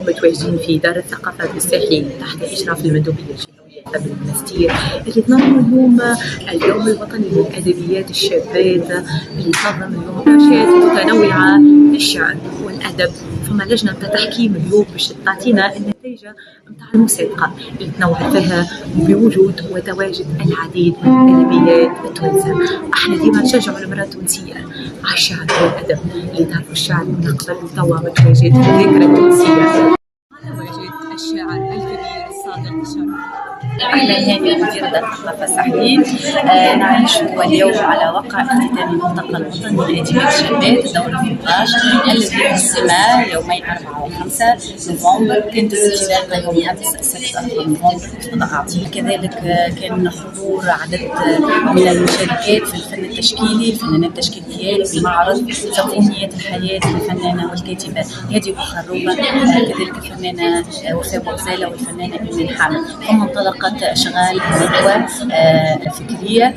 متواجدين في دار الثقافة بالساحل تحت إشراف المندوبية الجمهورية بالمنستير اللي تنظم اليوم الوطني للأدبيات الشابات، اللي تنظم اليوم ورشات متنوعة للشعر والأدب. ثم لجنة تحكيم اليوم باش تعطينا النتيجة نتاع المسابقة اللي تنوعت فيها بوجود وتواجد العديد من الأدبيات التونسية. احنا ديما نشجعوا المرأة التونسية على الشعر والأدب، اللي تعرفوا الشعر من قبل وتوا متواجد في الذاكرة التونسية. متواجد الشاعر الكبير الصادق الشرف. أهلا، هذه مديرة دار الثقافة الساحليين. نعيش اليوم على وقع اختتام الملتقى الوطني للأدبيات الشابات الدورة 12 الذي حسم يومي 4 و5 نوفمبر. كانت الانطلاقة يوم أمس 6 نوفمبر في كذلك كان حضور عدد من المشاركات في الفن التشكيلي، الفنانات التشكيليات في معرض سيمفونيات الحياة للفنانة والكاتبة هادي بوخروبة، كذلك الفنانة وفاء بوغزالة والفنانة إيمان حامد. ثم انطلقت أشغال الندوة الفكرية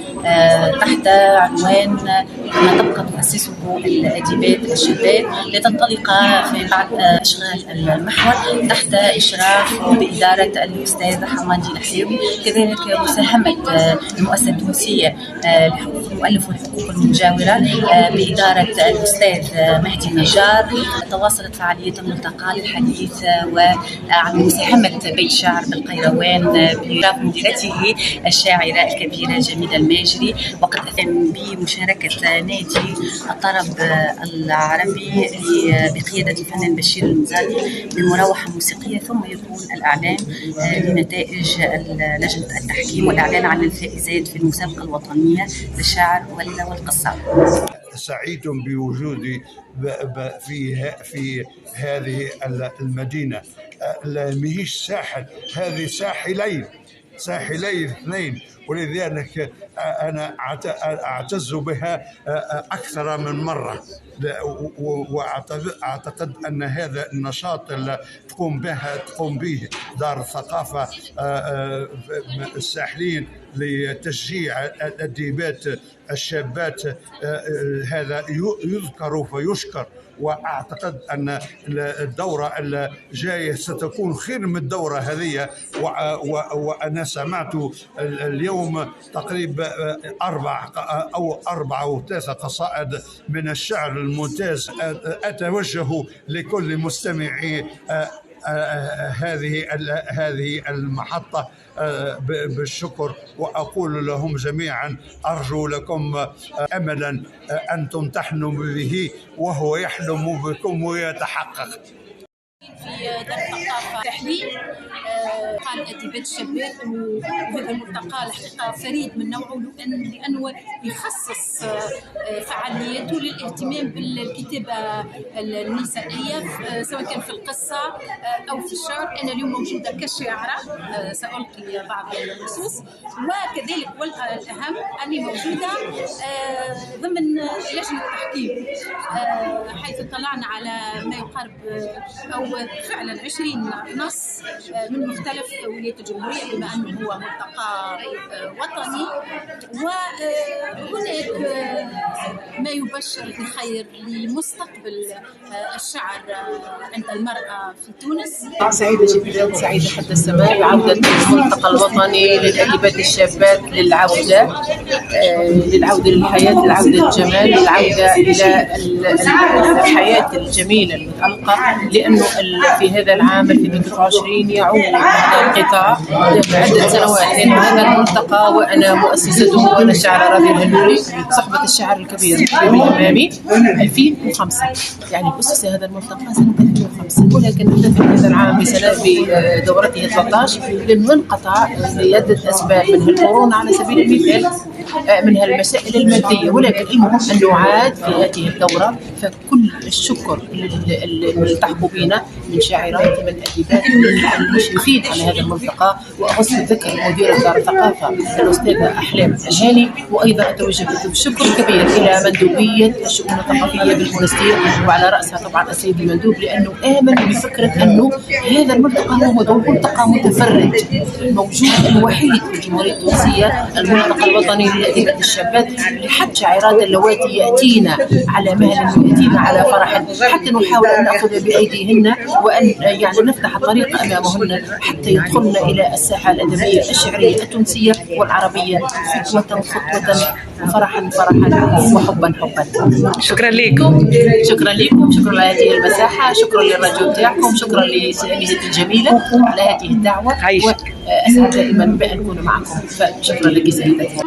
تحت عنوان ما تبقى تؤسسه الأديبات الشابات، لتنطلق في بعض أشغال المحور تحت إشراف وبإدارة الأستاذ حمادي الحساوي. كذلك مساهمة المؤسسة التونسية لحقوق المؤلف والحقوق المجاورة بإدارة الأستاذ مهدي النجار. تواصلت فعالية الملتقى للحديث وعن مساهمة بيت شعر بالقيروان بإشراف مديرته الشاعرة الكبيرة جميلة الماجري، وقد أتم بمشاركة نادي الطرب العربي بقيادة الفنان بشير المزالي بمروحة موسيقية. ثم يكون الإعلان لنتائج لجنة التحكيم والإعلان عن الفائزات في المسابقة الوطنية للشعر والقصة. سعيد بوجودي في هذه المدينة. ماهيش ساحل، هذه ساحلين اثنين، ولذلك أنا أعتز بها أكثر من مرة، وأعتقد أن هذا النشاط اللي تقوم به دار الثقافة الساحلين لتشجيع الأديبات الشابات هذا يذكر فيشكر. وأعتقد أن الدورة الجاية ستكون خير من الدورة هذه. وأنا سمعت اليوم تقريبا 4 أو 3 قصائد من الشعر الممتاز. أتوجه لكل مستمعي هذه المحطة بالشكر، وأقول لهم جميعا أرجو لكم أملا أن تمتحنوا به وهو يحلم بكم ويتحقق. في دار الثقافة الساحلي قال أديبات الشابات، وهذا الملتقى الحقيقة فريد من نوعه لأنه يخصص فعالياته للاهتمام بالكتابة النسائية سواء كان في القصة أو في الشعر. أنا اليوم موجودة كشاعرة سألقي بعض النصوص، وكذلك والأهم أني موجودة ضمن لجنة التحكيم، حيث اطلعنا على ما يقارب أو فعلا 20 نص من مختلف ولايات الجمهورية، بما أنه هو ملتقى وطني. وهناك ما يبشر بخير لمستقبل الشعر عند المرأة في تونس. سعيدة جدا، سعيدة حتى السماء بعودة الملتقى الوطني للأديبات الشابات للعودة للحياة، للعودة للجمال، للعودة إلى الحياة الجميلة المتألقة، لأنه في هذا العام 2023 يعود القطاع بعدة سنوات، لأن هذا الملتقى وأنا مؤسسته وأنا الشاعرة راضية الهلولي صحبة الشاعر الكبير الإمامي 2005، يعني أسس هذا الملتقى سنة 2005، ولكن احتفل هذا العام بدورته 13 لأنه انقطع لعدة أسباب، منها الكورونا على سبيل المثال، منها المسائل المادية. ولكن المهم أن نعاد في هذه الدورة، فكل الشكر للتحقوا بنا من شاعرات من أديبات المشرفين على هذا الملتقى، وأخص بذكر مديرة دار الثقافة الأستاذة أحلام الهاني. وأيضا أتوجه بالشكر الكبير إلى مندوبية الشؤون الثقافية بالمنستير، وعلى رأسها طبعا السيد المندوب، لأنه آمن بفكرة أنه هذا الملتقى هو ملتقى متفرد موجود الوحيد في الجمهورية التونسية، الملتقى الوطني الأديبات الشابات لحد شاعرات اللواتي يأتينا على مهل ويأتينا على فرح، حتى نحاول أن نأخذ بأيديهن وأن يعني نفتح الطريق أمامهن حتى يدخلن إلى الساحة الأدبية الشعرية التونسية والعربية خطوة خطوة، فرحا وحبا. شكرا لكم. شكرا لكم، شكرا لهذه المساحة، شكرا للراديو تاعكم، شكرا لسامية الجميلة على هذه الدعوة، وأسعد دائما بأن أكون معكم، فشكرا لك سيدتي.